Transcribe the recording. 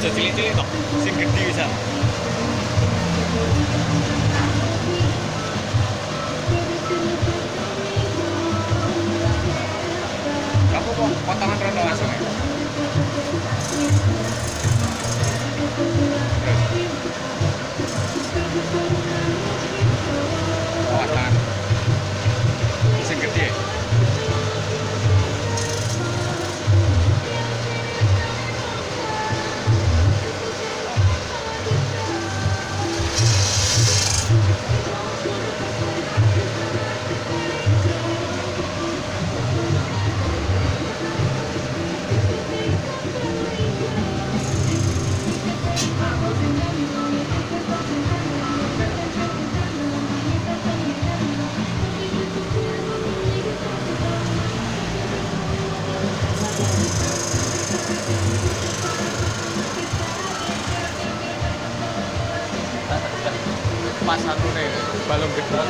Aja cilik-cilik toh, sing gede bisa. Kamu kok potongan rondo langsung ya? Potongan sing gede. Pas aku nih balung gede